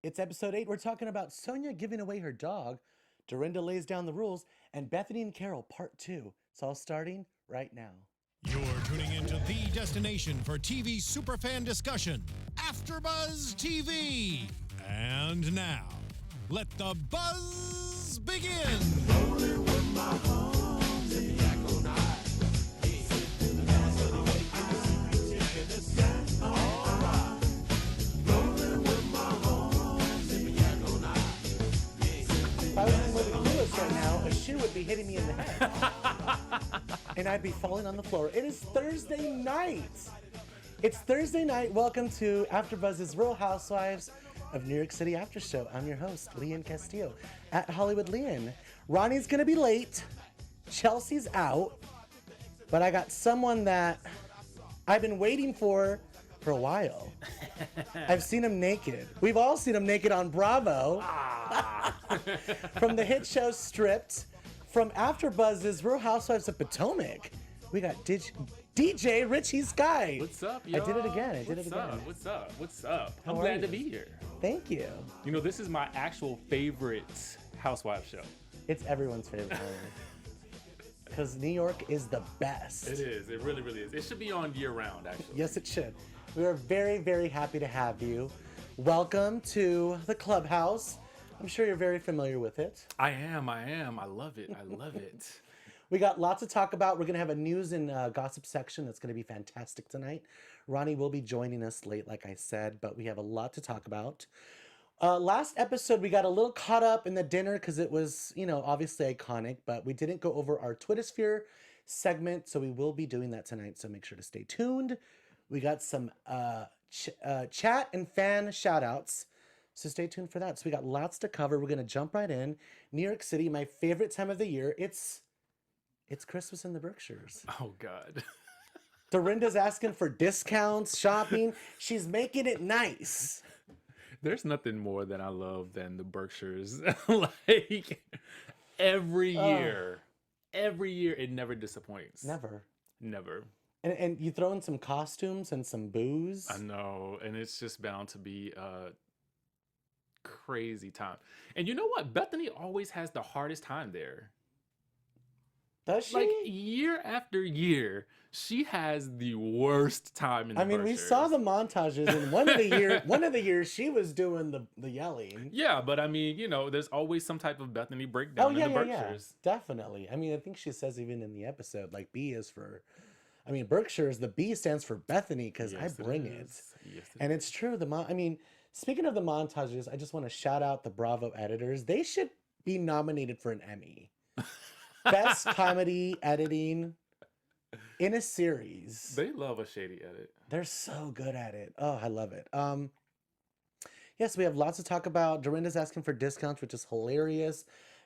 It's episode 8. We're talking about Sonya giving away her dog, Dorinda lays down the rules, and Bethenny and Carole part 2. It's all starting right now. You're tuning into the destination for TV superfan discussion, AfterBuzz TV. And now, let the buzz begin. Rolling with my homes in the Echo Night. If I was in with a clueless right now, a shoe would be hitting me in the head. And I'd be falling on the floor. It is Thursday night. It's Thursday night. Welcome to AfterBuzz's Real Housewives of New York City After Show. I'm your host, Lian Castillo, at Hollywood Lian. Ronnie's going to be late. Chelsea's out. But I got someone that I've been waiting for a while. I've seen him naked. We've all seen him naked on Bravo. From the hit show Stripped. From AfterBuzz's Real Housewives of Potomac. We got DJ Richie Skye. What's up, y'all? I did it again. What's up? How I'm are glad you? to be here. Thank you. You know, this is my actual favorite Housewives show. It's everyone's favorite one. Because New York is the best. It is. It really, really is. It should be on year round, actually. Yes, it should. We are very, very happy to have you. Welcome to the Clubhouse. I'm sure you're very familiar with it. I am. I love it. We got lots to talk about. We're going to have a news and gossip section that's going to be fantastic tonight. Ronnie will be joining us late, like I said, but we have a lot to talk about. Last episode, we got a little caught up in the dinner because it was, obviously iconic, but we didn't go over our Twittersphere segment, so we will be doing that tonight, so make sure to stay tuned. We got some chat and fan shout-outs, so stay tuned for that. So we got lots to cover. We're going to jump right in. New York City, my favorite time of the year. It's Christmas in the Berkshires. Oh, God. Dorinda's asking for discounts, shopping. She's making it nice. There's nothing more that I love than the Berkshires. Like, every year, it never disappoints. Never. And you throw in some costumes and some booze. I know, and it's just bound to be a crazy time. And you know what? Bethenny always has the hardest time there. Does she? Like, year after year, she has the worst time in the we Berkshires. saw the montages, and one of the years she was doing the yelling. Yeah, but there's always some type of Bethenny breakdown in the Berkshires. Yeah, definitely. I think she says even in the episode, like, B is for... Berkshires, the B stands for Bethenny because I bring it. Yes, And it's true. Speaking of the montages, I just want to shout out the Bravo editors. They should be nominated for an Emmy. Best comedy editing in a series. They love a shady edit. They're so good at it. Oh, I love it. Yes, we have lots to talk about. Dorinda's asking for discounts, which is hilarious.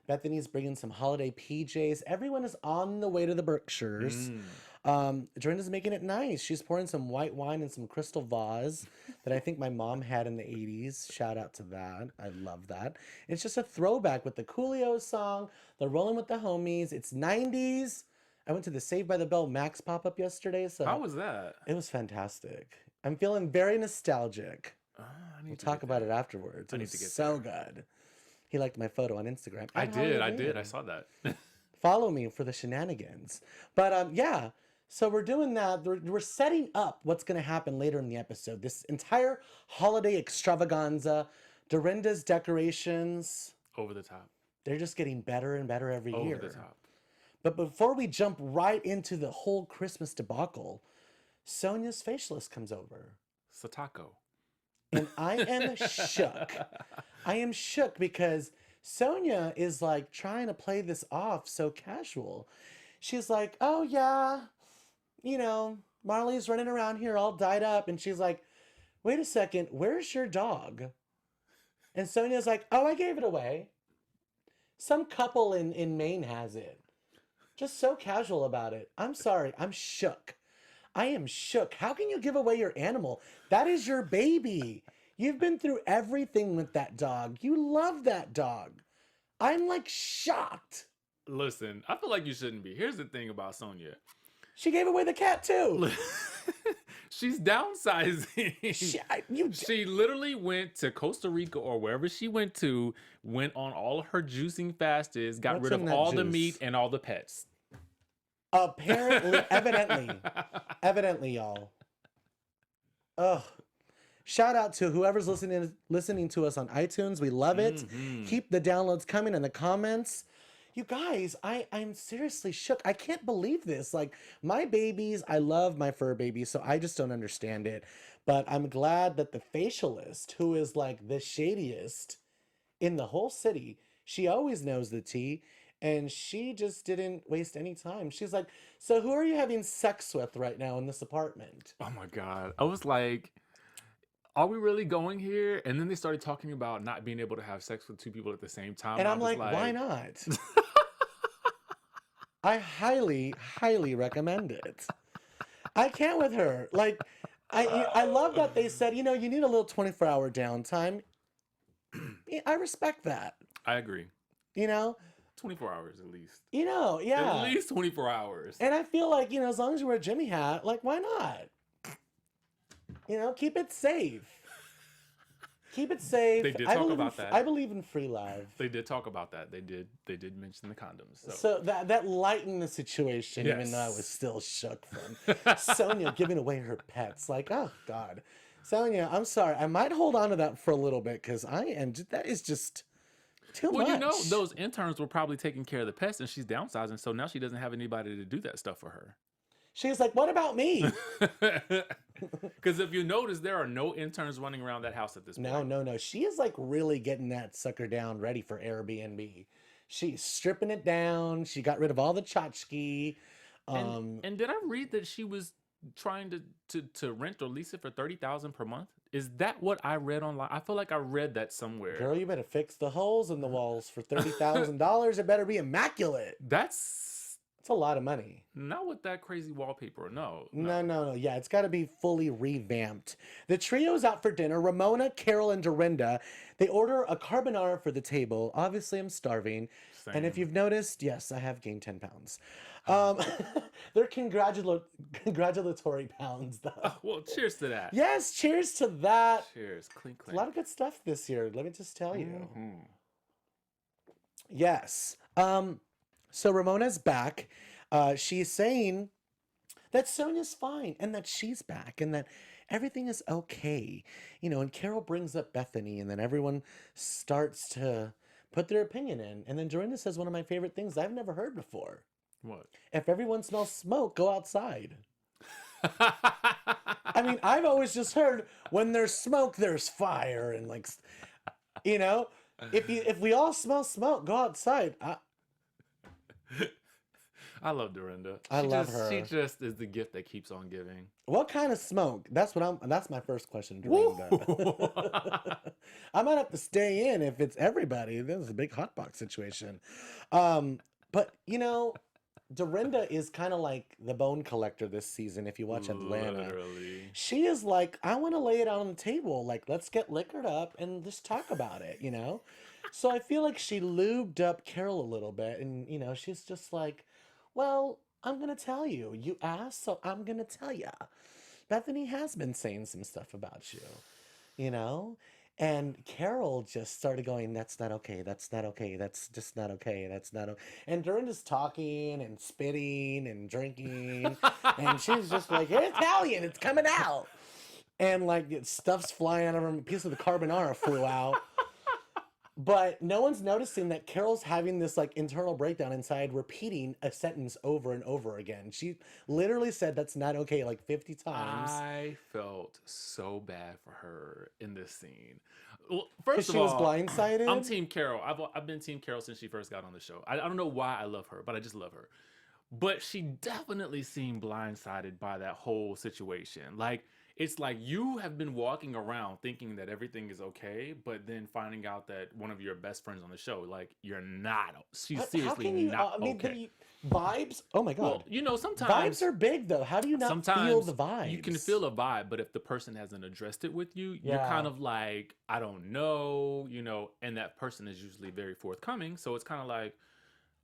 Bethenny's bringing some holiday PJs. Everyone is on the way to the Berkshires. Dorinda's making it nice. She's pouring some white wine in some crystal vase that I think my mom had in the 80s. Shout out to that. I love that. It's just a throwback with the Coolio song, the Rolling with the Homies. It's 90s. I went to the Saved by the Bell Max pop-up yesterday. So How was that? It was fantastic. I'm feeling very nostalgic. We'll talk about it afterwards. It was so good. He liked my photo on Instagram. I did. I saw that. Follow me for the shenanigans. But yeah, so we're doing that. We're setting up what's going to happen later in the episode. This entire holiday extravaganza, Dorinda's decorations. Over the top. They're just getting better and better every year. Over the top. But before we jump right into the whole Christmas debacle, Sonya's facialist comes over. Satako. And I am shook. I am shook because Sonya is like trying to play this off so casual. She's like, oh yeah, Marley's running around here all dyed up. And she's like, wait a second, where's your dog? And Sonya's like, oh, I gave it away. Some couple in Maine has it. Just so casual about it. I'm sorry, I'm shook. I am shook. How can you give away your animal? That is your baby. You've been through everything with that dog. You love that dog. I'm like shocked. Listen, I feel like you shouldn't be. Here's the thing about Sonya. She gave away the cat too. She's downsizing. She literally went to Costa Rica or wherever she went on all of her juicing fasts, got rid of all the meat and all the pets. Apparently, evidently, y'all. Ugh. Shout out to whoever's listening to us on iTunes. We love it. Keep the downloads coming in the comments. You guys, I'm seriously shook. I can't believe this. Like, my babies, I love my fur babies, so I just don't understand it. But I'm glad that the facialist, who is like the shadiest in the whole city, she always knows the tea, and she just didn't waste any time. She's like, so who are you having sex with right now in this apartment? Oh my God. I was like, are we really going here? And then they started talking about not being able to have sex with two people at the same time. And I'm like, why not? I highly, highly recommend it. I can't with her. Like, I love that they said, you need a little 24-hour downtime. I respect that. I agree. 24 hours at least. Yeah. At least 24 hours. And I feel like, as long as you wear a Jimmy hat, like, why not? Keep it safe. Keep it safe. They did talk about that. I believe in free love. They did talk about that. They did mention the condoms. So that lightened the situation, even though I was still shook from Sonya giving away her pets. Like, oh God. Sonya, I'm sorry. I might hold on to that for a little bit because that is just too much. Well, those interns were probably taking care of the pets and she's downsizing, so now she doesn't have anybody to do that stuff for her. She's like, what about me? Because if you notice, there are no interns running around that house at this point. No. She is like really getting that sucker down ready for Airbnb. She's stripping it down. She got rid of all the tchotchke. And did I read that she was trying to rent or lease it for $30,000 per month? Is that what I read online? I feel like I read that somewhere. Girl, you better fix the holes in the walls for $30,000. It better be immaculate. It's a lot of money. Not with that crazy wallpaper. No. Yeah, it's got to be fully revamped. The trio's out for dinner. Ramona, Carole, and Dorinda. They order a carbonara for the table. Obviously, I'm starving. Same. And if you've noticed, yes, I have gained 10 pounds. They're congratulatory pounds, though. Oh, well, cheers to that. Yes, cheers to that. Cheers. Clink, clink. A lot of good stuff this year. Let me just tell you. Mm-hmm. Yes. So Ramona's back. She's saying that Sonya's fine and that she's back and that everything is okay. And Carole brings up Bethenny and then everyone starts to put their opinion in. And then Dorinda says one of my favorite things I've never heard before. What? If everyone smells smoke, go outside. I mean, I've always just heard when there's smoke, there's fire. And like, if we all smell smoke, go outside. I love Dorinda. I love her. She just is the gift that keeps on giving. What kind of smoke? That's my first question, Dorinda. I might have to stay in if it's everybody. This is a big hot box situation. But Dorinda is kind of like the bone collector this season. If you watch Atlanta, literally. She is like, I want to lay it out on the table. Like, let's get liquored up and just talk about it. So I feel like she lubed up Carole a little bit, and she's just like, well, I'm gonna tell you. You asked, so I'm gonna tell ya. Bethenny has been saying some stuff about you, and Carole just started going, that's not okay, that's not okay, that's just not okay, that's not okay. And Dorinda's talking and spitting and drinking, and she's just like, you're Italian, it's coming out. And like stuff's flying out of her, a piece of the carbonara flew out. But no one's noticing that Carole's having this like internal breakdown inside, repeating a sentence over and over again. She literally said that's not okay like 50 times. I felt so bad for her in this scene. Well, first of she all, was blindsided. I'm Team Carole. I've been Team Carole since she first got on the show. I don't know why I love her, but I just love her. But she definitely seemed blindsided by that whole situation. Like, it's like you have been walking around thinking that everything is okay, but then finding out that one of your best friends on the show, like, you're not. She's seriously not okay. Vibes? Oh my God. Well, sometimes vibes are big though. How do you not feel the vibes? You can feel a vibe, but if the person hasn't addressed it with you, you're kind of like, I don't know, and that person is usually very forthcoming. So it's kind of like,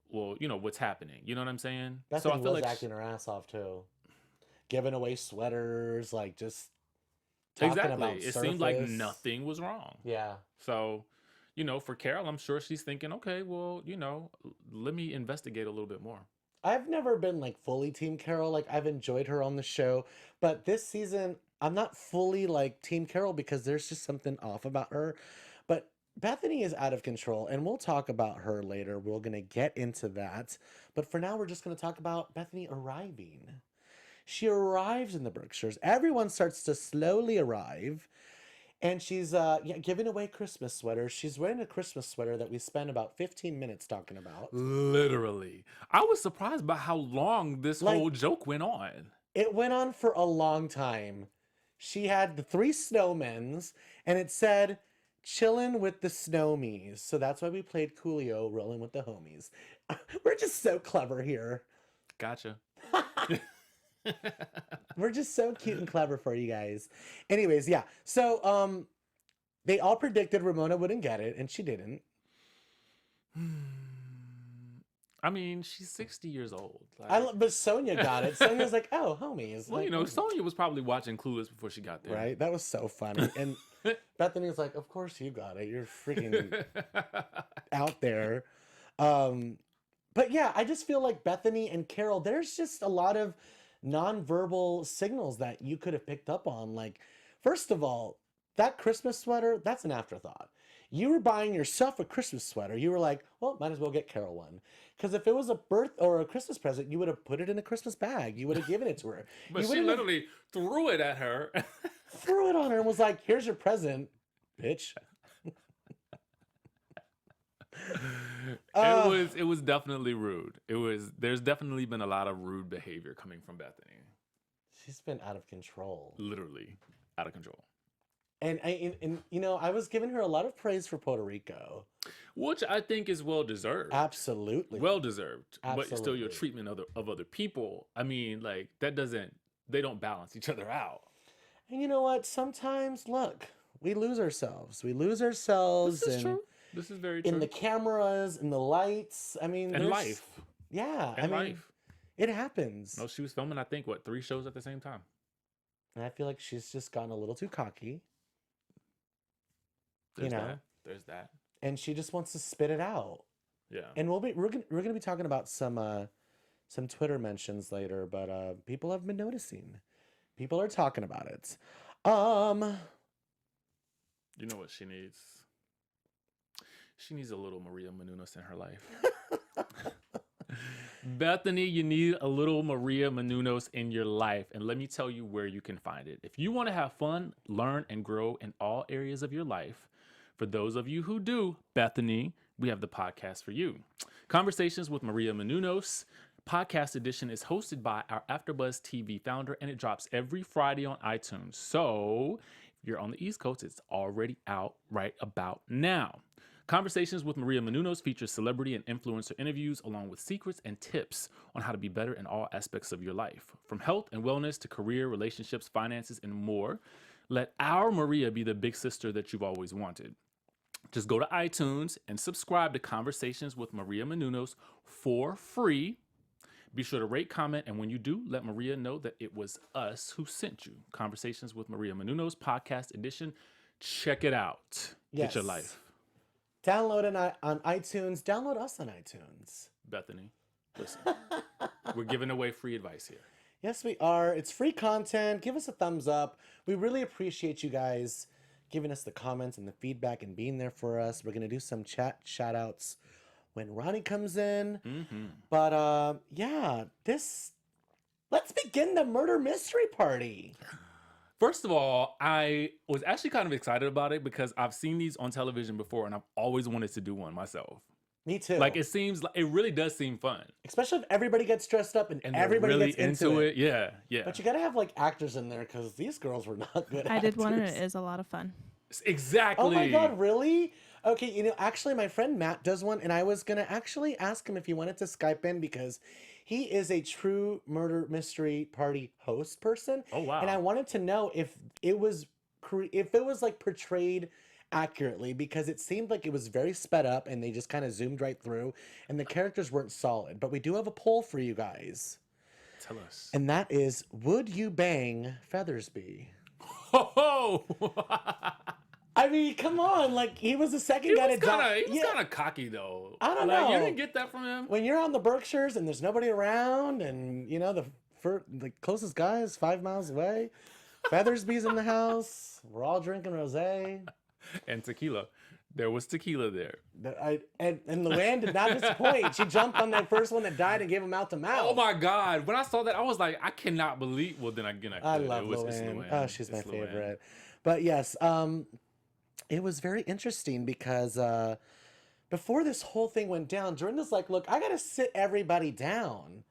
well, what's happening? You know what I'm saying? That thing was acting her ass off too. giving away sweaters, like just talking about It seemed like surface. nothing was wrong. Yeah. So, for Carole, I'm sure she's thinking, okay, well, let me investigate a little bit more. I've never been like fully Team Carole. Like I've enjoyed her on the show, but this season I'm not fully like Team Carole because there's just something off about her. But Bethenny is out of control, and we'll talk about her later. We're gonna get into that. But for now, we're just gonna talk about Bethenny arriving. She arrives in the Berkshires. Everyone starts to slowly arrive. And she's giving away Christmas sweaters. She's wearing a Christmas sweater that we spent about 15 minutes talking about. Literally. I was surprised by how long this whole joke went on. It went on for a long time. She had the 3 snowmen's, and it said, chillin' with the snowmies. So that's why we played Coolio, rolling with the homies. We're just so clever here. Gotcha. We're just so cute and clever for you guys. Anyways, yeah. So they all predicted Ramona wouldn't get it, and she didn't. I mean, she's 60 years old. Like, But Sonya got it. Sonya's like, oh, homies. well, like, Sonya was probably watching Clueless before she got there. Right? That was so funny. And Bethenny was like, of course you got it. You're freaking out there. But yeah, I just feel like Bethenny and Carole, there's just a lot of nonverbal signals that you could have picked up on. Like, first of all, that Christmas sweater, that's an afterthought. You were buying yourself a Christmas sweater. You were like, well, might as well get Carole one. Because if it was a birth or a Christmas present, you would have put it in a Christmas bag. You would have given it to her. But she literally threw it at her. Threw it on her and was like, here's your present, bitch. It was definitely rude. There's definitely been a lot of rude behavior coming from Bethenny. She's been out of control. Literally out of control. And I was giving her a lot of praise for Puerto Rico, which I think is well deserved. Absolutely, well deserved. Absolutely. But still, your treatment of other people. I mean, like they don't balance each other out. And you know what? Sometimes, look, we lose ourselves. This is true. This is very true. In the cameras, in the lights. I mean, and life. Yeah, and life. It happens. No, she was filming, I think, 3 shows at the same time. And I feel like she's just gotten a little too cocky. There's that. And she just wants to spit it out. Yeah. And we're gonna be talking about some Twitter mentions later, but people have been noticing. People are talking about it. You know what she needs? She needs a little Maria Menounos in her life. Bethenny, you need a little Maria Menounos in your life. And let me tell you where you can find it. If you want to have fun, learn, and grow in all areas of your life, for those of you who do, Bethenny, we have the podcast for you. Conversations with Maria Menounos podcast edition is hosted by our AfterBuzz TV founder, and it drops every Friday on iTunes. So if you're on the East Coast, it's already out right about now. Conversations with Maria Menounos features celebrity and influencer interviews along with secrets and tips on how to be better in all aspects of your life. From health and wellness to career, relationships, finances, and more. Let our Maria be the big sister that you've always wanted. Just go to iTunes and subscribe to Conversations with Maria Menounos for free. Be sure to rate, comment, and when you do, let Maria know that it was us who sent you. Conversations with Maria Menounos podcast edition. Check it out. Yes. Get your life. Download it on iTunes. Download us on iTunes. Bethenny, listen. We're giving away free advice here. Yes, we are. It's free content. Give us a thumbs up. We really appreciate you guys giving us the comments and the feedback and being there for us. We're going to do some chat shout-outs when RHONY comes in. Mm-hmm. But, let's begin the murder mystery party. First of all, I was actually kind of excited about it because I've seen these on television before and I've always wanted to do one myself. Me too. Like it really does seem fun. Especially if everybody gets dressed up and everybody really gets into it. Yeah. But you gotta have like actors in there because these girls were not good I actors. did one and it is a lot of fun. Exactly. Oh my God, really? Okay, actually my friend Matt does one and I was gonna actually ask him if he wanted to Skype in because he is a true murder mystery party host person. Oh wow. And I wanted to know if it was like portrayed accurately because it seemed like it was very sped up and they just kind of zoomed right through and the characters weren't solid. But we do have a poll for you guys. Tell us. And that is, would you bang Feathersby? Oh! I mean, come on. Like, he was the second guy to die. He was kind of cocky, though. I don't know. You didn't get that from him? When you're on the Berkshires and there's nobody around and, you know, the closest guy is 5 miles away. Feathersby's in the house. We're all drinking rosé. And tequila. There was tequila there. And LuAnn did not disappoint. She jumped on that first one that died and gave him mouth to mouth. Oh my God. When I saw that, I was like, I cannot believe. Well, then again, I love LuAnn. Oh, she's my favorite. But yes, it was very interesting because before this whole thing went down, Dorinda's like, look, I got to sit everybody down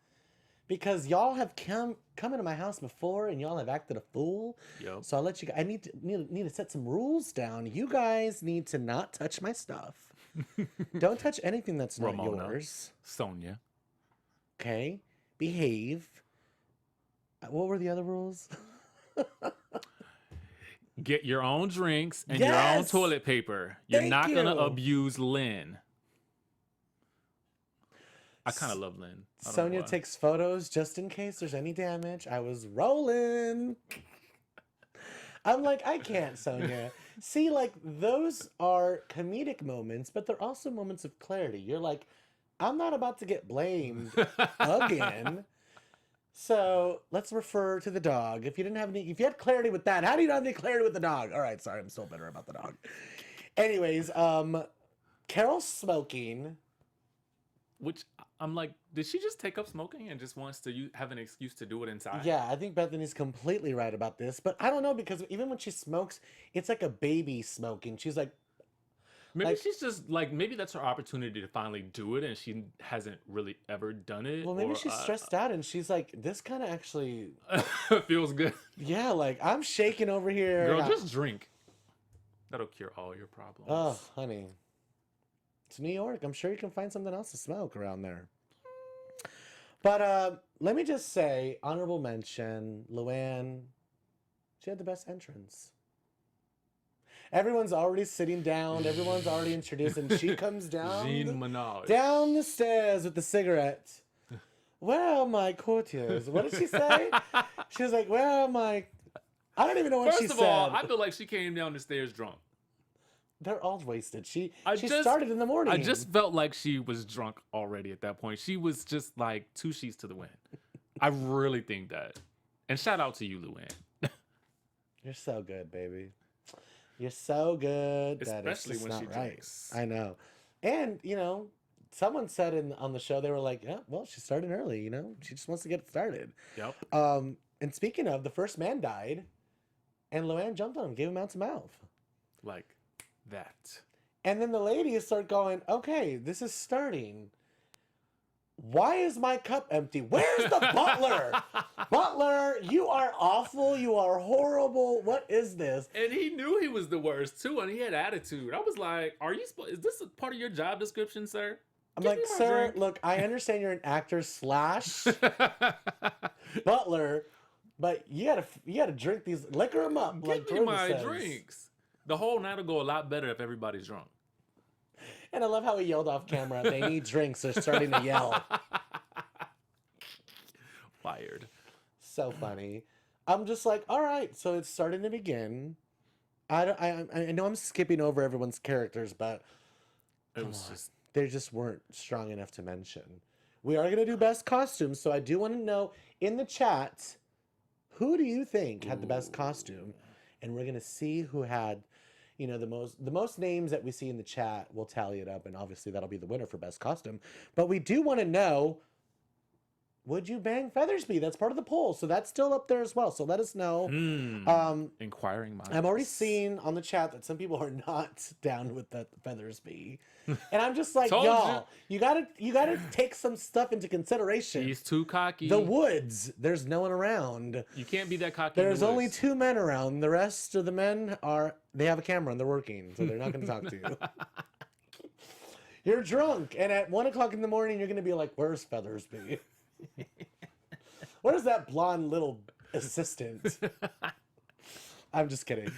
because y'all have come into my house before and y'all have acted a fool. Yep. So I'll let you. I need to set some rules down. You guys need to not touch my stuff. Don't touch anything that's not Ramona, yours. Sonya. Okay. Behave. What were the other rules? Get your own drinks and your own toilet paper. You're not going to abuse Lynn. I kind of love Lynn. Sonya takes photos just in case there's any damage. I was rolling. I'm like, I can't, Sonya. See, like, those are comedic moments, but they're also moments of clarity. You're like, I'm not about to get blamed again. So let's refer to the dog. If you had clarity with that, how do you not have any clarity with the dog? All right, sorry, I'm still bitter about the dog. Anyways, Carole's smoking. Which I'm like, did she just take up smoking and just wants to have an excuse to do it inside? Yeah, I think Bethenny's completely right about this. But I don't know, because even when she smokes, it's like a baby smoking. She's like... Maybe she's just like, maybe that's her opportunity to finally do it and she hasn't really ever done it. Well, maybe she's stressed out and she's like, this kind of actually... feels good. Yeah, like, I'm shaking over here. Girl, just drink. That'll cure all your problems. Oh, honey. It's New York. I'm sure you can find something else to smoke around there. But let me just say, honorable mention, LuAnn, she had the best entrance. Everyone's already sitting down. Everyone's already introduced, and she comes down down the stairs with the cigarette. Where are my courtiers? What did she say? She was like, where are my... I don't even know what she said. First of all, I feel like she came down the stairs drunk. They're all wasted. She started in the morning. I just felt like she was drunk already at that point. She was just like 2 sheets to the wind. I really think that. And shout out to you, LuAnn. You're so good, baby. You're so good. Especially when she right. drinks. I know. And, you know, someone said on the show, they were like, yeah, well, she's starting early, you know? She just wants to get it started. Yep. And speaking of, the first man died, and LuAnn jumped on him, gave him mouth to mouth. Like that. And then the ladies start going, okay, this is starting. Why is my cup empty? Where's the butler? Butler, you are awful. You are horrible. What is this? And he knew he was the worst, too, and he had attitude. I was like, is this a part of your job description, sir? I'm like, sir, look, I understand you're an actor / butler, but you gotta drink these, liquor them up. Give me my drinks. The whole night will go a lot better if everybody's drunk. And I love how he yelled off camera. They need drinks. They're starting to yell. Fired. So funny. I'm just like, all right, so it's starting to begin. I know I'm skipping over everyone's characters, but they just weren't strong enough to mention. We are going to do best costumes, so I do want to know in the chat, who do you think had the best costume? And we're going to see who had... You know, the most names that we see in the chat, we'll tally it up, and obviously that'll be the winner for best costume. But we do want to know, would you bang Feathersby? That's part of the poll, so that's still up there as well. So let us know. Inquiring minds. I'm already seeing on the chat that some people are not down with the Feathersby, and I'm just like, y'all, you gotta take some stuff into consideration. He's too cocky. The woods, there's no one around. You can't be that cocky. There's only 2 men around. The rest of the men they have a camera and they're working, so they're not going to talk to you. You're drunk, and at 1 o'clock in the morning, you're going to be like, "Where's Feathersby? Where's that blonde little assistant?" I'm just kidding.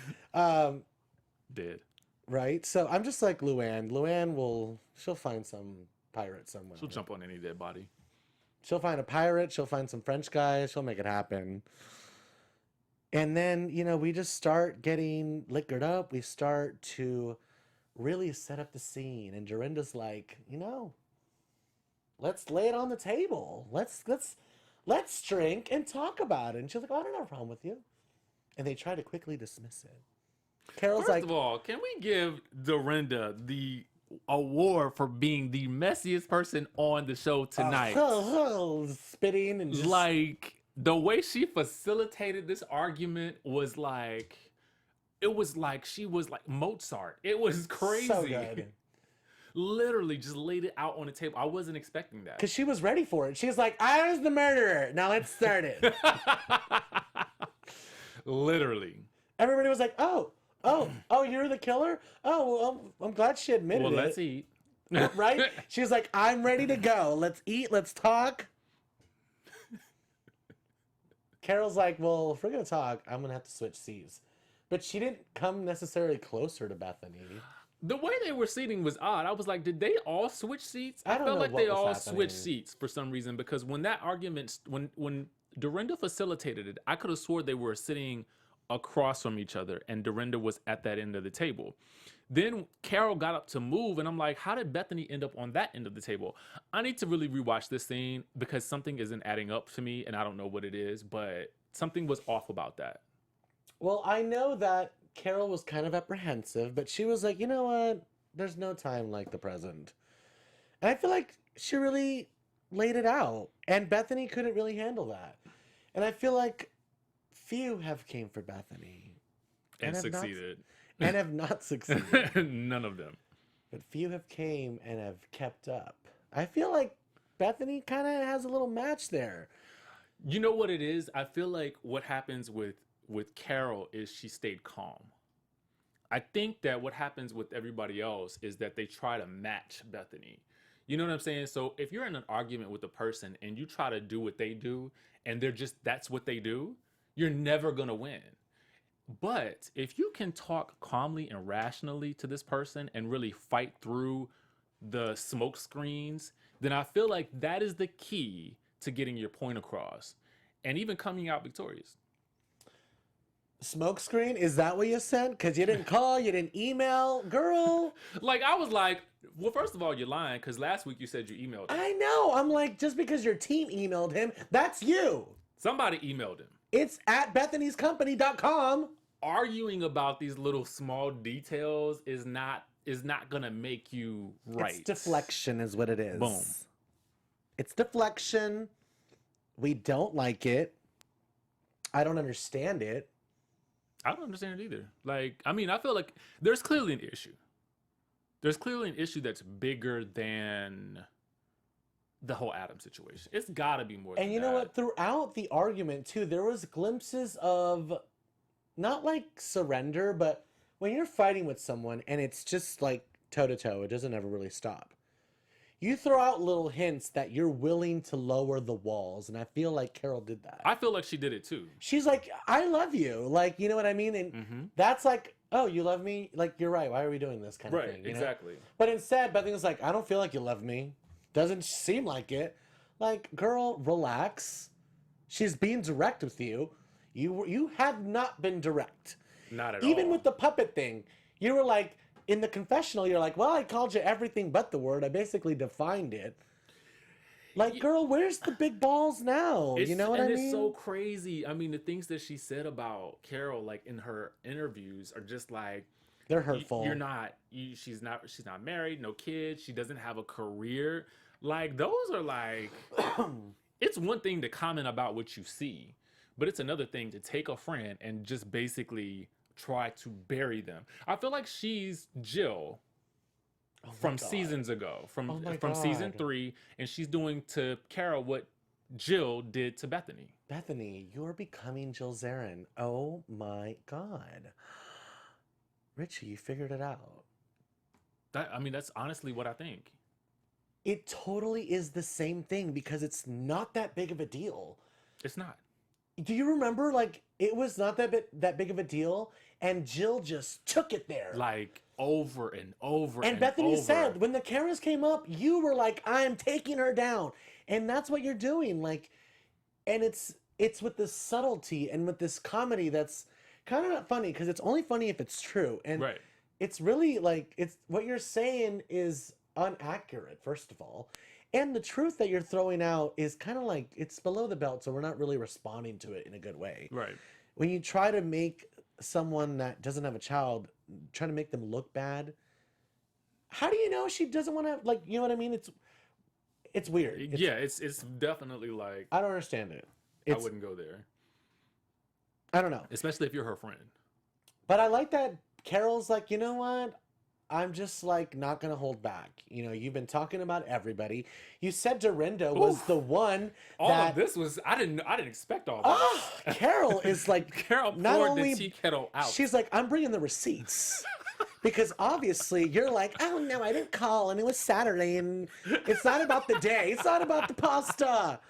Did. Right? So I'm just like LuAnn. LuAnn she'll find some pirate somewhere. She'll jump on any dead body. She'll find a pirate. She'll find some French guys. She'll make it happen. And then, we just start getting liquored up. We start to really set up the scene. And Dorinda's like, let's lay it on the table. Let's drink and talk about it. And she's like, oh, I don't have a problem with you. And they try to quickly dismiss it. Carole's First of all, can we give Dorinda the award for being the messiest person on the show tonight? Spitting and just... Like, the way she facilitated this argument was like, it was like she was like Mozart. It was crazy. So good. Literally just laid it out on the table. I wasn't expecting that. Because she was ready for it. She was like, I was the murderer. Now let's start it. Literally. Everybody was like, oh, you're the killer? Oh, well, I'm glad she admitted it. Well, let's eat. Right? She was like, I'm ready to go. Let's eat. Let's talk. Carole's like, well, if we're going to talk, I'm going to have to switch seats. But she didn't come necessarily closer to Bethenny. The way they were seating was odd. I was like, did they all switch seats? I don't felt know like what they was all happening. switched seats for some reason, because when that argument, when Dorinda facilitated it, I could have swore they were sitting across from each other and Dorinda was at that end of the table. Then Carole got up to move and I'm like, how did Bethenny end up on that end of the table? I need to really rewatch this scene because something isn't adding up to me and I don't know what it is, but something was off about that. Well, I know that Carole was kind of apprehensive, but she was like, you know what? There's no time like the present. And I feel like she really laid it out. And Bethenny couldn't really handle that. And I feel like few have came for Bethenny. And succeeded. And have not succeeded. None of them. But few have came and have kept up. I feel like Bethenny kind of has a little match there. You know what it is? I feel like what happens with Carole is she stayed calm. I think that what happens with everybody else is that they try to match Bethenny. You know what I'm saying? So if you're in an argument with a person and you try to do what they do and that's what they do, you're never going to win. But if you can talk calmly and rationally to this person and really fight through the smoke screens, then I feel like that is the key to getting your point across and even coming out victorious. Smoke screen? Is that what you sent? Because you didn't call, you didn't email, girl. Like, I was like, well, first of all, you're lying because last week you said you emailed him. I know. I'm like, just because your team emailed him, that's you. Somebody emailed him. It's at Bethany'sCompany.com. Arguing about these little small details is not gonna make you right. It's deflection is what it is. Boom. It's deflection. We don't like it. I don't understand it. I don't understand it either. Like, I mean, I feel like there's clearly an issue. There's clearly an issue that's bigger than the whole Adam situation. It's got to be more than that. And you know what? Throughout the argument, too, there was glimpses of not like surrender, but when you're fighting with someone and it's just like toe-to-toe, it doesn't ever really stop. You throw out little hints that you're willing to lower the walls, and I feel like Carole did that. I feel like she did it too. She's like, I love you. Like, you know what I mean? And that's like, oh, you love me? Like, you're right. Why are we doing this kind of thing? Right, exactly. But instead, Bethenny was like, I don't feel like you love me. Doesn't seem like it. Like, girl, relax. She's being direct with you. You have not been direct. Not at all. Even with the puppet thing, you were like, in the confessional, you're like, well, I called you everything but the word. I basically defined it. Like, girl, where's the big balls now? You know what I mean? And it's so crazy. I mean, the things that she said about Carole, like in her interviews, are just like, they're hurtful. She's not married, no kids. She doesn't have a career. Like, those are like, it's one thing to comment about what you see, but it's another thing to take a friend and just basically try to bury them. I feel like she's Jill from seasons ago, from season 3, and she's doing to Carole what Jill did to Bethenny. Bethenny, you're becoming Jill Zarin. Oh my God. Richie, you figured it out. That's honestly what I think. It totally is the same thing because it's not that big of a deal. It's not. Do you remember, like, it was not that big of a deal, and Jill just took it there. Like, over and over and Bethenny said, when the cameras came up, you were like, I'm taking her down. And that's what you're doing. Like, and it's with this subtlety and with this comedy that's kind of not funny because it's only funny if it's true. And Right. it's really like, it's what you're saying is inaccurate, first of all. And the truth that you're throwing out is kind of like, it's below the belt, so we're not really responding to it in a good way. Right. When you try to make someone that doesn't have a child, trying to make them look bad, how do you know she doesn't want to, like, you know what I mean? It's weird. It's definitely like, I don't understand it. I wouldn't go there. I don't know. Especially if you're her friend. But I like that Carole's like, you know what? I'm just like not gonna hold back. You know, you've been talking about everybody. You said Dorinda was the one All that of this was I didn't expect all this. Carole is like Carole not poured only the tea kettle out. she's like, I'm bringing the receipts. Because obviously you're like, oh no, I didn't call and it was Saturday and it's not about the day. It's not about the pasta.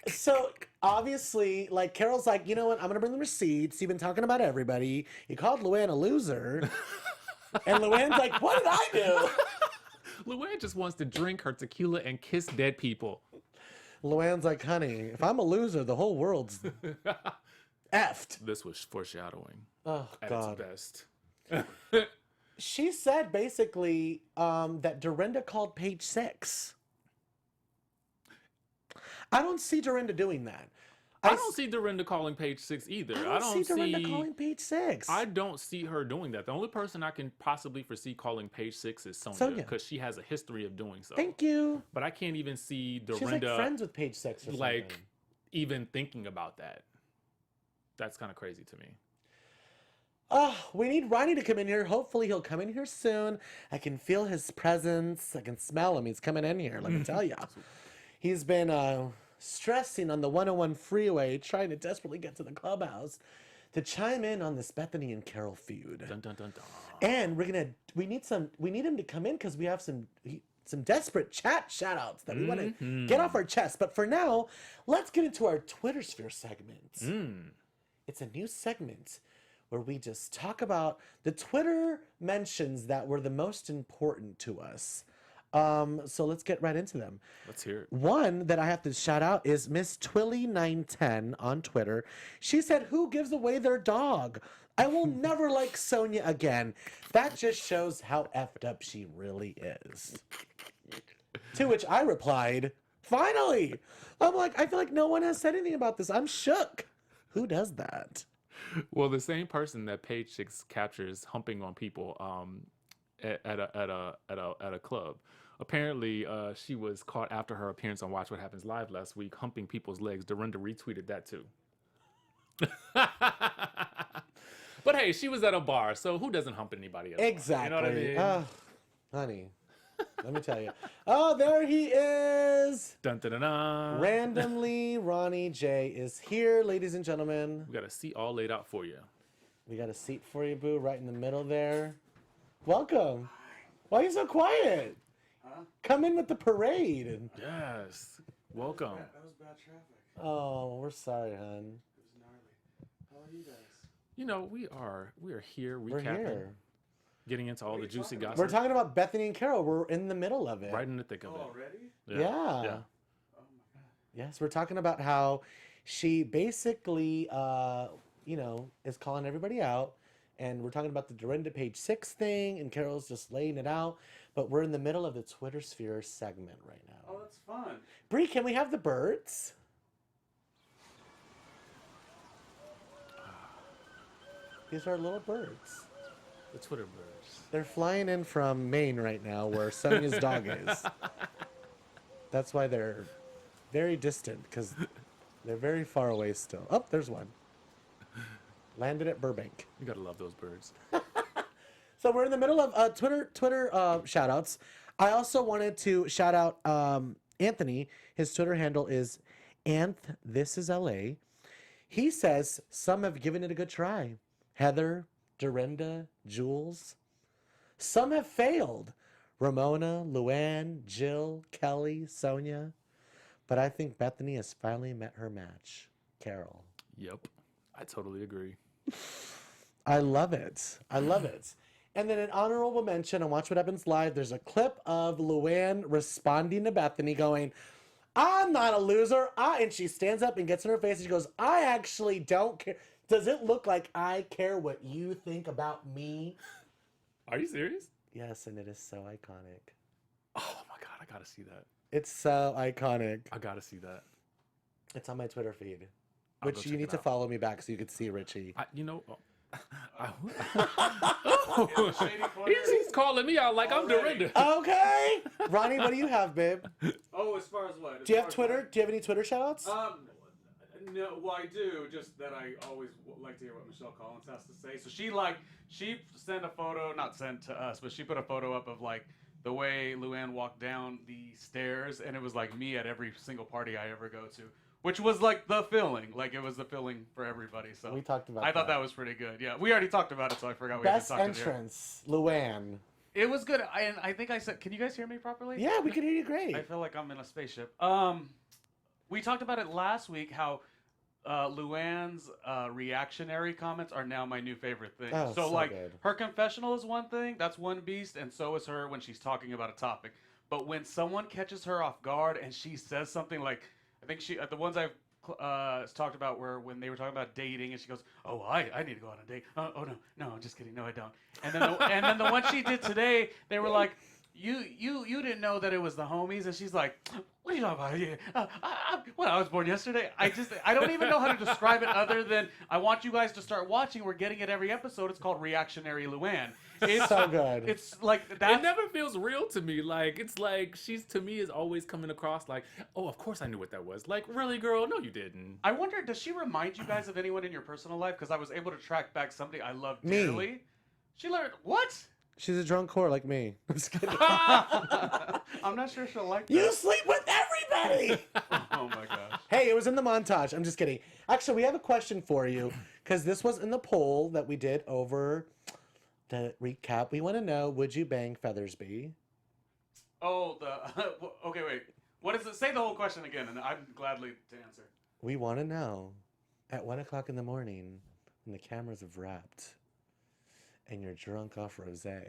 So obviously, like Carole's like, you know what? I'm gonna bring the receipts. You've been talking about everybody. You called LuAnn a loser. And LuAnn's like, what did I do? LuAnn just wants to drink her tequila and kiss dead people. LuAnn's like, honey, if I'm a loser, the whole world's effed. This was foreshadowing. Oh, At God. its best. She said basically that Dorinda called page 6. I don't see Dorinda doing that. I don't see Dorinda calling page 6 either. I don't see Dorinda calling page 6. I don't see her doing that. The only person I can possibly foresee calling page 6 is Sonya, Sonya. because she has a history of doing so. Thank you. But I can't even see Dorinda She's like friends with page 6 or something. like even thinking about that. That's kind of crazy to me. Oh, we need RHONY to come in here. Hopefully he'll come in here soon. I can feel his presence. I can smell him. He's coming in here, let me tell you. He's been stressing on the 101 freeway, trying to desperately get to the clubhouse to chime in on this Bethenny and Carole feud. Dun, dun, dun, dun. And we need him to come in because we have some desperate chat shout outs that we want to get off our chest. But for now, let's get into our Twitter sphere segment. It's a new segment where we just talk about the Twitter mentions that were the most important to us. So let's get right into them. Let's hear it. One that I have to shout out is Miss Twilly910 on Twitter. She said, who gives away their dog? I will never like Sonya again. That just shows how effed up she really is. To which I replied, finally! I'm like, I feel like no one has said anything about this. I'm shook. Who does that? Well, the same person that page 6 captures humping on people at a club. Apparently, she was caught after her appearance on Watch What Happens Live last week, humping people's legs. Dorinda retweeted that too. But hey, she was at a bar, so who doesn't hump anybody else? Exactly. You know what I mean? Honey, let me tell you. Oh, there he is. Dun, dun, dun, dun. Randomly, Ronnie J is here, ladies and gentlemen. We got a seat all laid out for you. We got a seat for you, boo, right in the middle there. Welcome. Why are you so quiet? Huh? Come in with the parade. Yes. Welcome. That was bad traffic. Oh, we're sorry, hon. It was gnarly. How are you guys? You know, we are here We're recapping, here. getting into all What are the you juicy talking about? gossip. We're talking about Bethenny and Carole. We're in the middle of it. right in the thick of Oh, it. already? Yeah. Oh my god. Yes, we're talking about how she basically, is calling everybody out. And we're talking about the Dorinda page 6 thing, and Carole's just laying it out. But we're in the middle of the Twitter sphere segment right now. Oh, that's fun. Bree, can we have the birds? These are little birds. The Twitter birds. They're flying in from Maine right now, where Sonya's dog is. That's why they're very distant, because they're very far away still. Oh, there's one. Landed at Burbank. You gotta love those birds. So we're in the middle of Twitter shout outs. I also wanted to shout out Anthony. His Twitter handle is @ThisIsLA. He says some have given it a good try. Heather, Dorinda, Jules. Some have failed. Ramona, LuAnn, Jill, Kelly, Sonya. But I think Bethenny has finally met her match. Carole. Yep. I totally agree. I love it. I love it. And then an honorable mention on Watch What Happens Live, there's a clip of LuAnn responding to Bethenny going, I'm not a loser. And she stands up and gets in her face and she goes, I actually don't care. Does it look like I care what you think about me? Are you serious? Yes, and it is so iconic. Oh my God, I gotta see that. It's so iconic. I gotta see that. It's on my Twitter feed, I'll which go you check need it to out. follow me back so you can see Richie. He's calling me out like I'm Dorinda. Okay. Ronnie, what do you have, babe? Oh, as far as what? Do you have Twitter? Do you have any Twitter shout-outs? No, well, I do. Just that I always like to hear what Michelle Collins has to say. So she sent a photo, not sent to us, but she put a photo up of like the way LuAnn walked down the stairs, and it was like me at every single party I ever go to, which was like the feeling. Like it was the feeling for everybody. So We talked about I thought that. that was pretty good. Yeah, we already talked about it, so I forgot we Best had to talk to entrance, LuAnn. It was good. I think I said, can you guys hear me properly? Yeah, we can hear you great. I feel like I'm in a spaceship. We talked about it last week, how LuAnn's reactionary comments are now my new favorite thing. Oh, so so like good. her confessional is one thing, that's one beast, and so is her when she's talking about a topic. But when someone catches her off guard and she says something like, I think the ones I've talked about were when they were talking about dating, and she goes, "Oh, I need to go on a date." Oh no, I'm just kidding. No, I don't. And then the one she did today, they were like, You didn't know that it was the homies, and she's like, "What are you talking about? I was born yesterday." I don't even know how to describe it other than I want you guys to start watching. We're getting it every episode. It's called Reactionary LuAnn. It's So good. It's like that. It never feels real to me. Like it's like she's to me is always coming across like, oh, of course I knew what that was. Like, really, girl? No, you didn't. I wonder, does she remind you guys of anyone in your personal life? Because I was able to track back somebody I love Me. dearly. She learned what? She's a drunk whore like me. I'm just kidding. I'm not sure she'll like that. You sleep with everybody. Oh my gosh. Hey, it was in the montage. I'm just kidding. Actually, we have a question for you because this was in the poll that we did over the recap. We want to know, would you bang Feathersby? Oh, okay, wait. What is it? Say the whole question again, and I'm gladly to answer. We want to know at 1 o'clock in the morning when the cameras have wrapped and you're drunk off rosé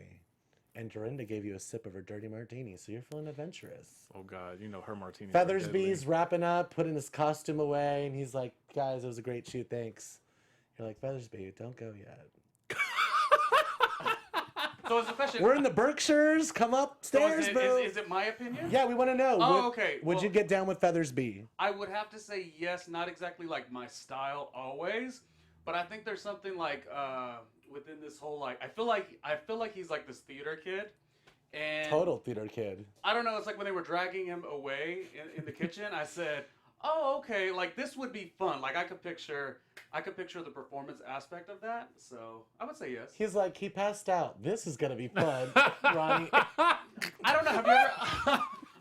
and Dorinda gave you a sip of her dirty martini, so you're feeling adventurous. Oh God, you know her martini. Feathersby's wrapping up, putting his costume away, and he's like, guys, it was a great shoot, thanks. You're like, Feathersby, don't go yet. So is the question? We're in the Berkshires. Come upstairs, so bro. is it my opinion? Yeah, we want to know. Oh, okay. Would Well, you get down with Feathersby? I would have to say yes, not exactly like my style always, but I think there's something like within this whole like I feel like he's like this theater kid, and Total theater kid. I don't know. It's like when they were dragging him away in the kitchen. I said, "Oh, okay. Like this would be fun. Like I could picture the performance aspect of that." So I would say yes. He passed out. This is gonna be fun, Ronnie. I don't know. Have you ever?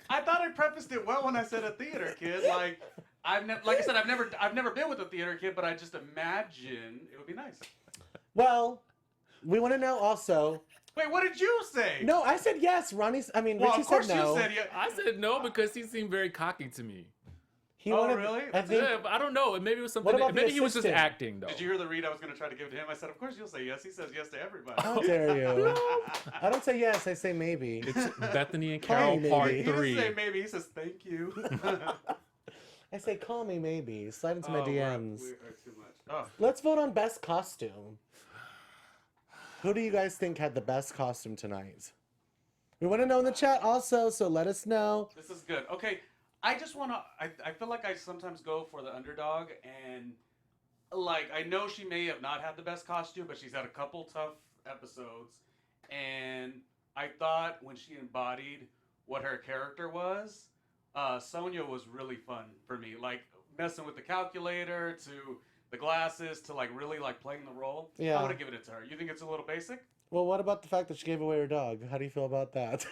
I thought I prefaced it well when I said a theater kid. Like like I said, I've never been with a theater kid, but I just imagine it would be nice. Well, we want to know also. Wait, what did you say? No, I said yes. Well, Richie of course said no. you said yes. I said no because he seemed very cocky to me. He Oh, wanted, really? I think. Yeah, but I don't know. Maybe it was something. What about the Maybe he was just assistant? acting though. Did you hear the read I was going to try to give to him? I said, of course you'll say yes. He says yes to everybody. How dare you? I don't say yes. I say maybe. It's Bethenny and Call Carole me Part maybe. He doesn't 3. say maybe. He says thank you. I say call me maybe. Slide into my DMs. We are too much. Oh. Let's vote on best costume. Who do you guys think had the best costume tonight? We want to know in the chat also, so let us know. This is good. Okay, I just want to. I feel like I sometimes go for the underdog, and like I know she may have not had the best costume, but she's had a couple tough episodes, and I thought when she embodied what her character was, Sonya was really fun for me. Like messing with the calculator to the glasses to like really like playing the role. Yeah. I would have given it to her. You think it's a little basic? Well, what about the fact that she gave away her dog? How do you feel about that?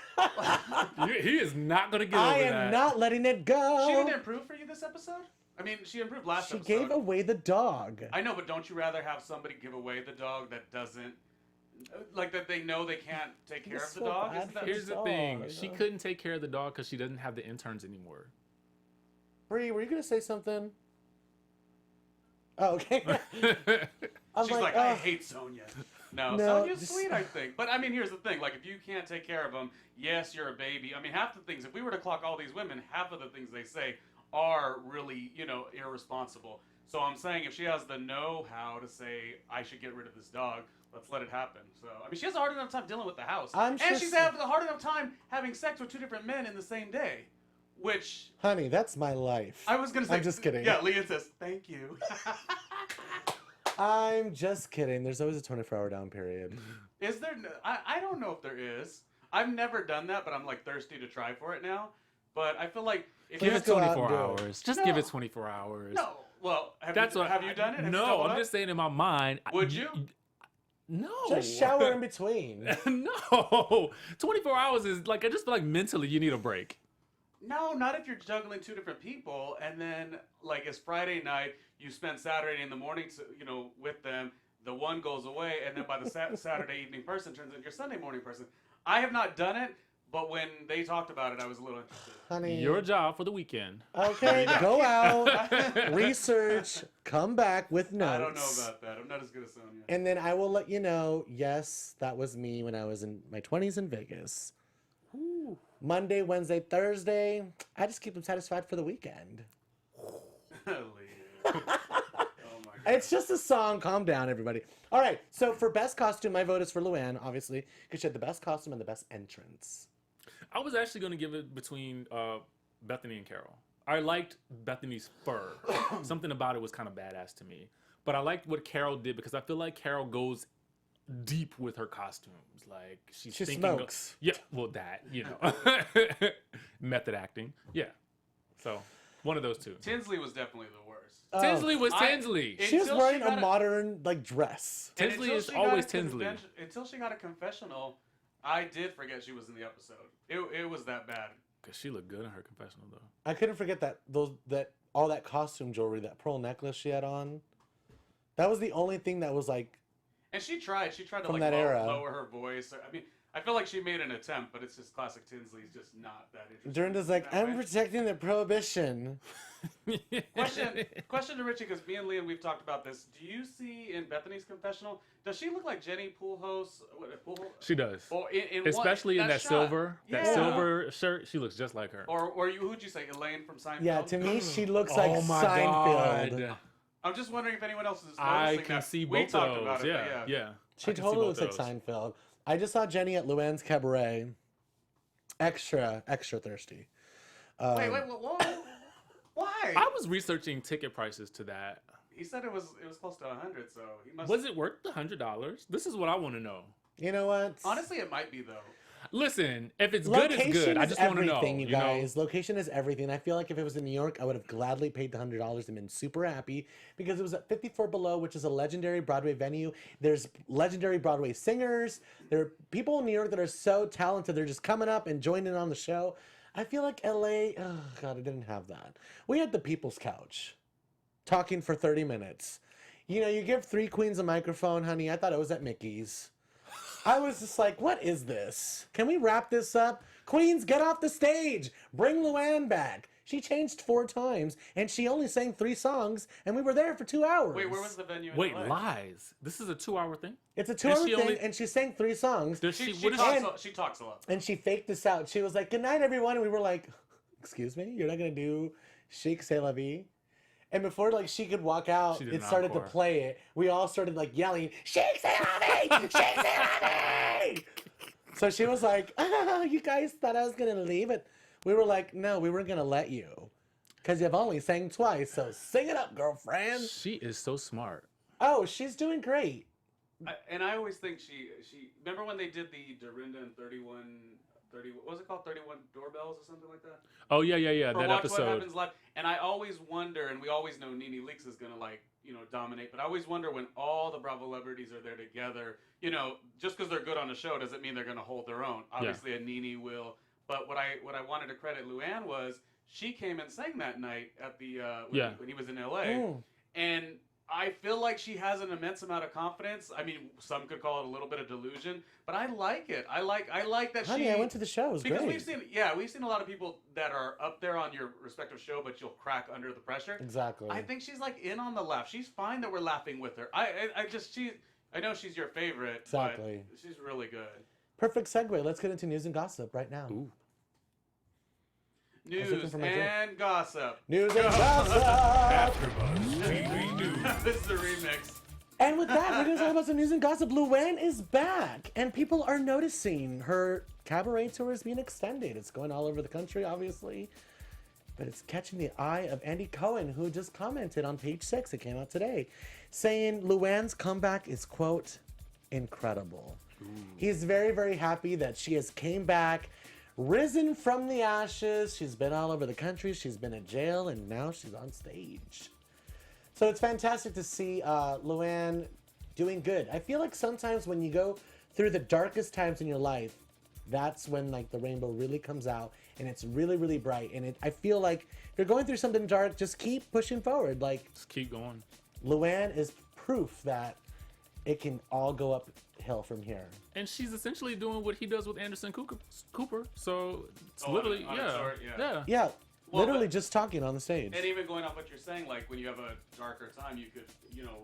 He is not gonna get over I that. am not letting it go. She didn't improve for you this episode? I mean, she improved last She episode. gave away the dog. I know, but don't you rather have somebody give away the dog that doesn't, like that they know they can't take care That's of the so dog? bad Isn't that for Here's the dog, thing: you she know? couldn't take care of the dog because she doesn't have the interns anymore. Bree, were you gonna say something? Oh, okay. I'm She's like, I "Ugh." hate Sonya. No, No, Sonya's just- sweet, I think. But I mean, here's the thing: like, if you can't take care of them, yes, you're a baby. I mean, half the things. If we were to clock all these women, half of the things they say are really, irresponsible. So I'm saying, if she has the know-how to say, I should get rid of this dog, let's let it happen. So I mean, she has a hard enough time dealing with the house, I'm sure she's having a hard enough time having sex with 2 different men in the same day, which. Honey, that's my life. I was gonna say. I'm just kidding. Yeah, Lian says thank you. I'm just kidding. There's always a 24-hour down period. Is there? I don't know if there is. I've never done that, but I'm like thirsty to try for it now. But I feel like if Give you it go out 24 and do it. hours. Just No. give it 24 hours. no, well, have That's you, what. have you done it? Have you No, doubled I'm up? just saying in my mind. Would you? No. Just shower in between. No. 24 hours is like, I just feel like mentally you need a break. No, not if you're juggling 2 different people, and then like it's Friday night, you spend Saturday in the morning, with them. The one goes away, and then by the Saturday evening person turns into your Sunday morning person. I have not done it, but when they talked about it, I was a little interested. Honey. Your job for the weekend. Okay, go out, research, come back with notes. I don't know about that. I'm not as good as Sonya. And then I will let you know, yes, that was me when I was in my 20s in Vegas. Ooh. Monday, Wednesday, Thursday, I just keep them satisfied for the weekend. Lian. Oh my God. It's just a song. Calm down, everybody. All right, so for best costume, my vote is for LuAnn, obviously, because she had the best costume and the best entrance. I was actually going to give it between Bethenny and Carole. I liked Bethenny's fur. Something about it was kind of badass to me. But I liked what Carole did because I feel like Carole goes deep with her costumes. Like She thinking smokes. Yeah, well, that, method acting. Yeah. So, one of those two. Tinsley was definitely the worst. Tinsley was I- Tinsley. She was Until wearing got a modern, dress. And Tinsley until is she got always a Tinsley. Until she got a confessional, I did forget she was in the episode. It was that bad. Because she looked good in her confessional, though. I couldn't forget all that costume jewelry, that pearl necklace she had on. That was the only thing that was like, And she tried to From like that era. lower her voice. I mean, I feel like she made an attempt, but it's just classic Tinsley's just not that interesting. Dorinda's like, That I'm way. protecting the prohibition. Question to Richie, because me and Lian, we've talked about this. Do you see in Bethenny's confessional, does she look like Jenny Pulhose? She does. Or in Especially in that shot? silver, Yeah. silver shirt, she looks just like her. Or who'd you say, Elaine from Seinfeld? Yeah, to me, she looks like oh my Seinfeld. God. I'm just wondering if anyone else is noticing I can that. see We both talked of about those. it, Yeah, but yeah. She I can see totally both looks like of those. Seinfeld. I just saw Jenny at LuAnn's cabaret. Extra thirsty. Wait, whoa. Why? I was researching ticket prices to that. He said it was close to 100, so he must. Was it worth the $100? This is what I want to know. You know what? Honestly, it might be though. Listen, if it's good, it's good. I is just want to know. everything, you guys. Location is everything. I feel like if it was in New York, I would have gladly paid the $100 and been super happy because it was at 54 Below, which is a legendary Broadway venue. There's legendary Broadway singers. There are people in New York that are so talented. They're just coming up and joining in on the show. I feel like LA, oh God, I didn't have that. We had the People's Couch talking for 30 minutes. You give 3 queens a microphone, honey. I thought it was at Mickey's. I was just like, what is this? Can we wrap this up? Queens, get off the stage. Bring LuAnn back. She changed 4 times, and she only sang 3 songs, and we were there for 2 hours. Wait, where was the venue? In Wait, LA? lies. This is a 2-hour thing? It's a 2-hour she thing, only- and she sang 3 songs, Does She, she, she, what is talks, she talks a lot. and she faked this out. She was like, good night, everyone, and we were like, excuse me? You're not going to do Chic C'est La Vie? And before she could walk out, She did it an started to encore. play it. We all started yelling, Chic C'est La Vie! Chic C'est La Vie! So she was like, you guys thought I was going to leave it. We were like, no, we weren't going to let you. Because you've only sang twice, so sing it up, girlfriend. She is so smart. Oh, she's doing great. And I always think she. Remember when they did the Dorinda and 30, what was it called? 31 Doorbells or something like that? Oh, yeah, Or that Watch What episode. Happens Live. And I always wonder, and we always know Nene Leakes is going to dominate, but I always wonder when all the Bravo celebrities are there together, just because they're good on the show doesn't mean they're going to hold their own. Obviously a Nene will. But what I wanted to credit LuAnn was she came and sang that night at the when he was in LA. And I feel like she has an immense amount of confidence. I mean, some could call it a little bit of delusion, but I like it. I like that Honey, she. I went to the show. It was Because great. we've seen a lot of people that are up there on your respective show, but you'll crack under the pressure. Exactly. I think she's in on the laugh. She's fine that we're laughing with her. I know she's your favorite, Exactly. but she's really good. Perfect segue. Let's get into news and gossip right now. Ooh. News and gossip. News and gossip. AfterBuzz TV News. This is the remix. And with that, we're going to talk about some news and gossip. LuAnn is back, and people are noticing her cabaret tour is being extended. It's going all over the country, obviously, but it's catching the eye of Andy Cohen, who just commented on page 6. It came out today, saying LuAnn's comeback is, quote, incredible. Ooh. He's very, very happy that she has came back, risen from the ashes. She's been all over the country. She's been in jail, and now she's on stage. So it's fantastic to see LuAnn doing good. I feel like sometimes when you go through the darkest times in your life, that's when like the rainbow really comes out and it's really, really bright. And I feel like if you're going through something dark, just keep pushing forward. Like, Just keep going. LuAnn is proof that it can all go uphill from here. And she's essentially doing what he does with Anderson Cooper. So it's Oh, literally, on a tour, yeah. Yeah, Well, literally but- just talking on the stage. And even going off what you're saying, like when you have a darker time, you could,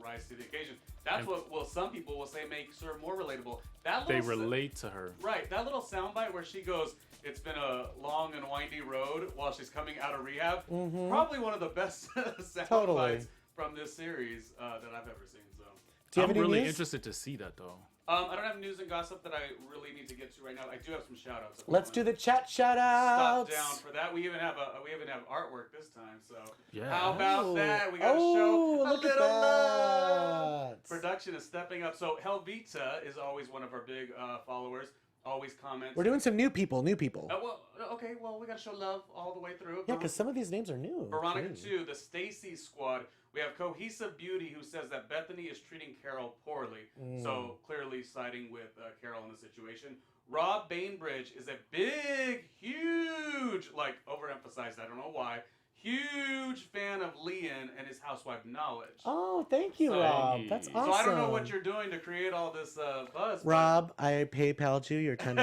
rise to the occasion. That's what some people will say makes her more relatable. That they little relate to her. Right, that little soundbite where she goes, "It's been a long and windy road" while she's coming out of rehab. Probably one of the best soundbites from this series that I've ever seen. So. Do you have I'm any really news? interested to see that though. I don't have news and gossip that I really need to get to right now. I do have some shout outs. Let's do the chat shout Stop outs. down for that. We even have artwork this time. So Yeah. how about Oh. that? We got to show a look little at love. that. Production is stepping up. So Helvita is always one of our big followers. Always comments. We're doing some new people. Okay. Well, we got to show love all the way through. Yeah, because some of these names are new. Veronica Crazy. 2, the Stacy squad. We have Cohesive Beauty, who says that Bethenny is treating Carole poorly. So clearly siding with Carole in the situation. Rob Bainbridge is a big, huge, overemphasized, I don't know why, huge fan of Lian and his housewife knowledge. Oh, thank you, Rob. That's awesome. So I don't know what you're doing to create all this buzz. Rob, I PayPal'd you your $10.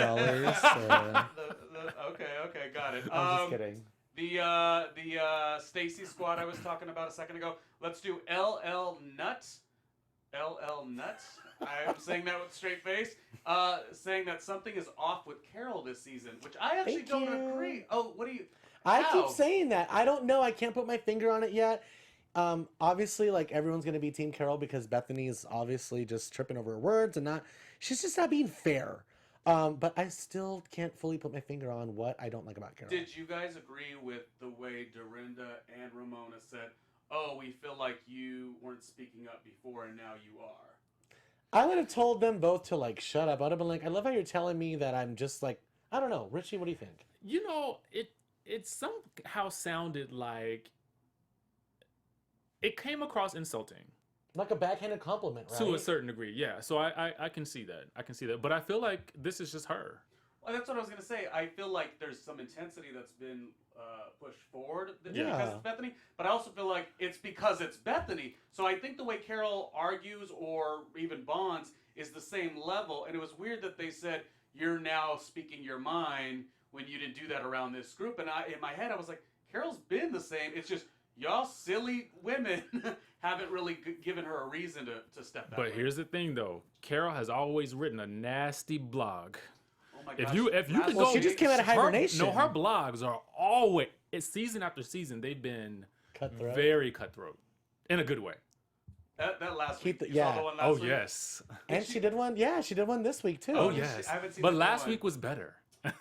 Okay, got it. I'm just kidding. The Stacy squad I was talking about a second ago. Let's do LL Nuts. LL Nuts. I'm saying that with a straight face. Saying that something is off with Carole this season, which I actually don't agree. Oh, what do you? I How? keep saying that. I don't know. I can't put my finger on it yet. Obviously, everyone's gonna be Team Carole because Bethenny is obviously just tripping over her words and she's just not being fair. But I still can't fully put my finger on what I don't like about Carole. Did you guys agree with the way Dorinda and Ramona said, "Oh, we feel like you weren't speaking up before and now you are"? I would have told them both to shut up. I would have been like, I love how you're telling me that I'm just I don't know. Richie, what do you think? It somehow sounded like it came across insulting. Like a backhanded compliment, right? To a certain degree, yeah. So I can see that. But I feel like this is just her. Well, that's what I was going to say. I feel like there's some intensity that's been pushed forward because Yeah. it's Bethenny, but I also feel like it's because it's Bethenny. So I think the way Carole argues or even bonds is the same level. And it was weird that they said, "You're now speaking your mind," when you didn't do that around this group. And in my head, I was like, Carole's been the same. It's just y'all silly women haven't really given her a reason to step back. But here's the thing, though. Carole has always written a nasty blog. Oh my gosh. If you can Well, go, she just came out of hibernation. Her blogs are always, season after season, they've been Cutthroat. very cutthroat, in a good way. That last Keep week. the- You saw yeah. the one last Oh week? yes. And she did one. Yeah, she did one this week too. Oh did yes. I haven't seen But the last one. week was better.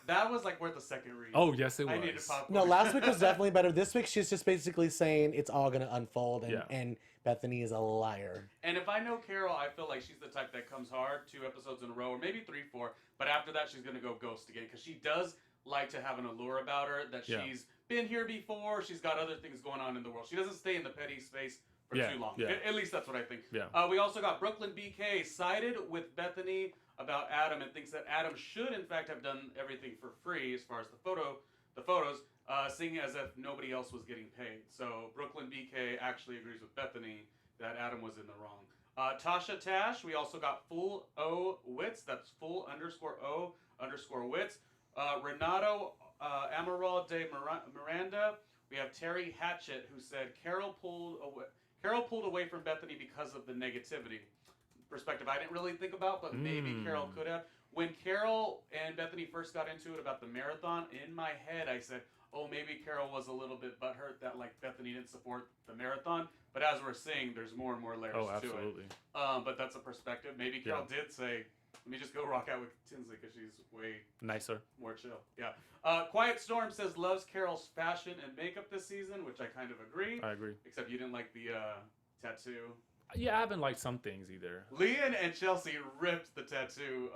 That was worth a second read. Oh yes, it was. I needed popcorn. No, last week was definitely better. This week she's just basically saying it's all gonna unfold, and Bethenny is a liar. And if I know Carole, I feel like she's the type that comes hard 2 episodes in a row, or maybe 3, 4. But after that, she's gonna go ghost again because she does like to have an allure about her that she's been here before. She's got other things going on in the world. She doesn't stay in the petty space for too long. Yeah. At least that's what I think. Yeah. We also got Brooklyn BK sided with Bethenny about Adam and thinks that Adam should in fact have done everything for free as far as the photos, seeing as if nobody else was getting paid. So Brooklyn BK actually agrees with Bethenny that Adam was in the wrong. Tasha Tash, we also got Full O Wits. That's full_O_Wits. Renato Amaral de Miranda. We have Terry Hatchett, who said Carole pulled away from Bethenny because of the negativity. perspective I didn't really think about, but maybe Carole could have. When Carole and Bethenny first got into it about the marathon, in my head I said, oh, maybe Carole was a little bit butthurt that like Bethenny didn't support the marathon. But as we're seeing, there's more and more layers to it. Absolutely. But that's a perspective. Maybe Carole did say, let me just go rock out with Tinsley because she's way nicer, more chill. Yeah. Quiet Storm says loves Carole's fashion and makeup this season, which I kind of agree. I agree. Except you didn't like the tattoo. Yeah, I haven't liked some things either. Lian and Chelsea ripped the tattoo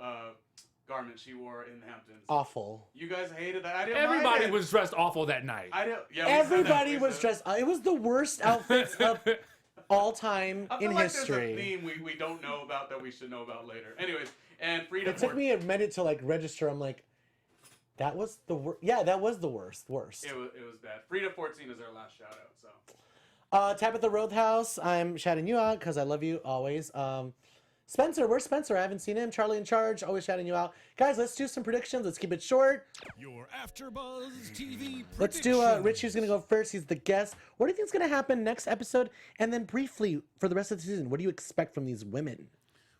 garment she wore in the Hamptons. Awful. You guys hated that. I didn't Everybody mind it. was dressed awful that night. I don't. Yeah. Everybody was dressed. It was the worst outfits of all time I feel in like history. There's a theme we don't know about that we should know about later. Anyways, and Frida. It took me a minute to like register. I'm like, that was the worst. Yeah, that was the worst. Worst. It was bad. Frida 14 is our last shout out. So. Tabitha Roadhouse, I'm shouting you out because I love you always. Spencer, where's Spencer? I haven't seen him. Charlie in Charge, always shouting you out. Guys, let's do some predictions. Let's keep it short. Your AfterBuzz TV Let's do Richie's going to go first. He's the guest. What do you think is going to happen next episode? And then briefly, for the rest of the season, what do you expect from these women?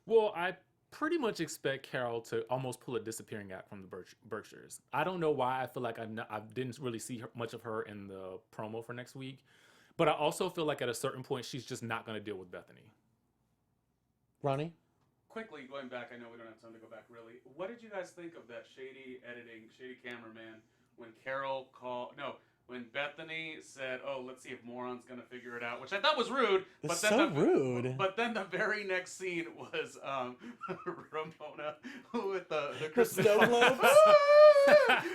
Well, I pretty much expect Carole to almost pull a disappearing act from the Berkshires. I don't know why. I feel like I didn't really see much of her in the promo for next week. But I also feel like at a certain point, she's just not going to deal with Bethenny. Ronnie? Quickly, going back, I know we don't have time to go back really. What did you guys think of that shady editing, shady cameraman when Carole when Bethenny said, oh, let's see if Moron's going to figure it out, which I thought was rude. It's so rude. But then the very next scene was Ramona with the snow globes.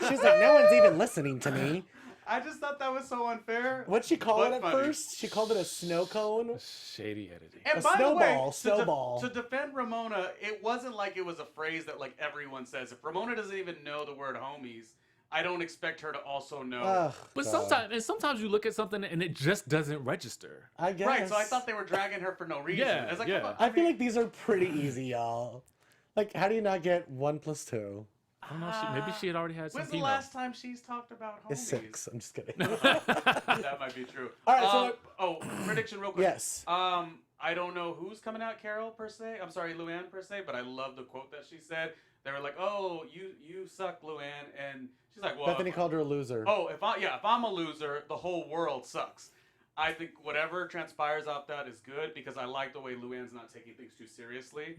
She's like, no one's even listening to me. I just thought that was so unfair. What'd she call it at funny. first? She called it a snow cone? Shady editing. And A by snowball, the way, snowball. To defend Ramona, it wasn't like it was a phrase that like everyone says. If Ramona doesn't even know the word homies, I don't expect her to also know. Ugh, But God. sometimes you look at something and it just doesn't register. I guess. Right, so I thought they were dragging her for no reason. Yeah, I was like, yeah. come on. I feel like these are pretty easy, y'all. Like, how do you not get 1 + 2? I don't know. Maybe she had already had some When's the chemo. last time she's talked about homies? It's 6. I'm just kidding. That might be true. All right, so prediction real quick. Yes. I don't know who's coming out, Carole per se. I'm sorry, LuAnn per se, but I love the quote that she said. They were like, "Oh, you suck, LuAnn," and she's like, "Well." Bethenny called her a loser. Oh, if I'm a loser, the whole world sucks. I think whatever transpires out that is good because I like the way LuAnn's not taking things too seriously,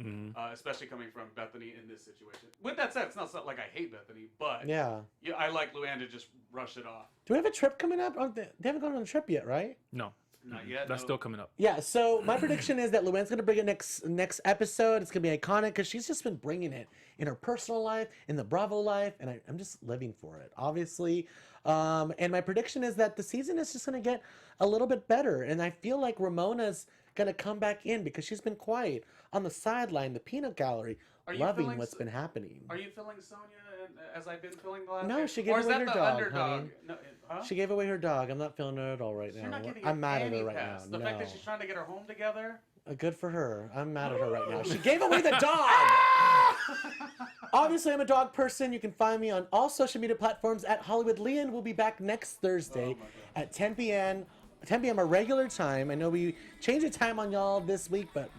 especially coming from Bethenny in this situation. With that said, it's not like I hate Bethenny, but Yeah. I like LuAnn to just rush it off. Do we have a trip coming up? Oh, they haven't gone on a trip yet, right? No. Not yet. That's no. still coming up. Yeah, so my prediction is that LuAnn's going to bring it next episode. It's going to be iconic because she's just been bringing it in her personal life, in the Bravo life, and I'm just living for it, obviously. And my prediction is that the season is just going to get a little bit better. And I feel like Ramona's going to come back in because she's been quiet on the sideline, the peanut gallery, loving what's been happening. Are you feeling Sonya as I've been feeling the last No, day? she gave Or is away that her the dog, underdog? honey. No, huh? She gave away her dog. I'm not feeling her at all right You're now. not getting I'm mad at any her right pass. now. The fact that she's trying to get her home together. Good for her. I'm mad at her right now. She gave away the dog! Obviously, I'm a dog person. You can find me on all social media platforms at Hollywood Lian. We'll be back next Thursday at 10 p.m. 10 p.m. our regular time. I know we changed the time on y'all this week, but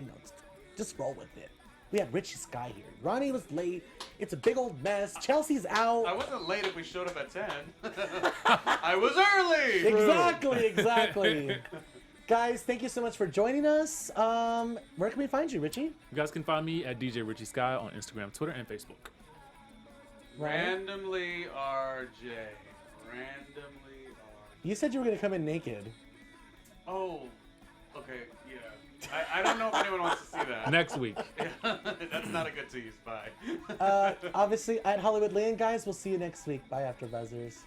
just roll with it. We had Richie Skye here. Ronnie was late. It's a big old mess. Chelsea's out. I wasn't late if we showed up at 10. I was early. Exactly. Guys, thank you so much for joining us. Where can we find you, Richie? You guys can find me at DJ Richie Skye on Instagram, Twitter, and Facebook. Randomly RJ. Randomly RJ. You said you were going to come in naked. Oh, okay, yeah. I don't know if anyone wants to see that. Next week. That's not a good tease. Bye. Obviously, at Hollywood Lian, guys. We'll see you next week. Bye, AfterBuzzers.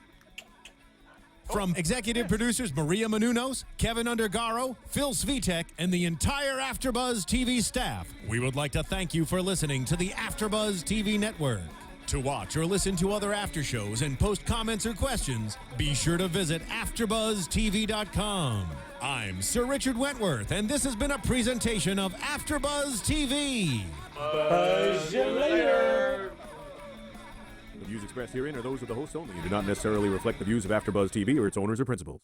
From executive producers Maria Menounos, Kevin Undergaro, Phil Svitek, and the entire AfterBuzz TV staff, we would like to thank you for listening to the AfterBuzz TV network. To watch or listen to other after shows and post comments or questions, be sure to visit AfterBuzzTV.com. I'm Sir Richard Wentworth, and this has been a presentation of AfterBuzz TV. Buzz you later. The views expressed herein are those of the hosts only and do not necessarily reflect the views of AfterBuzz TV or its owners or principals.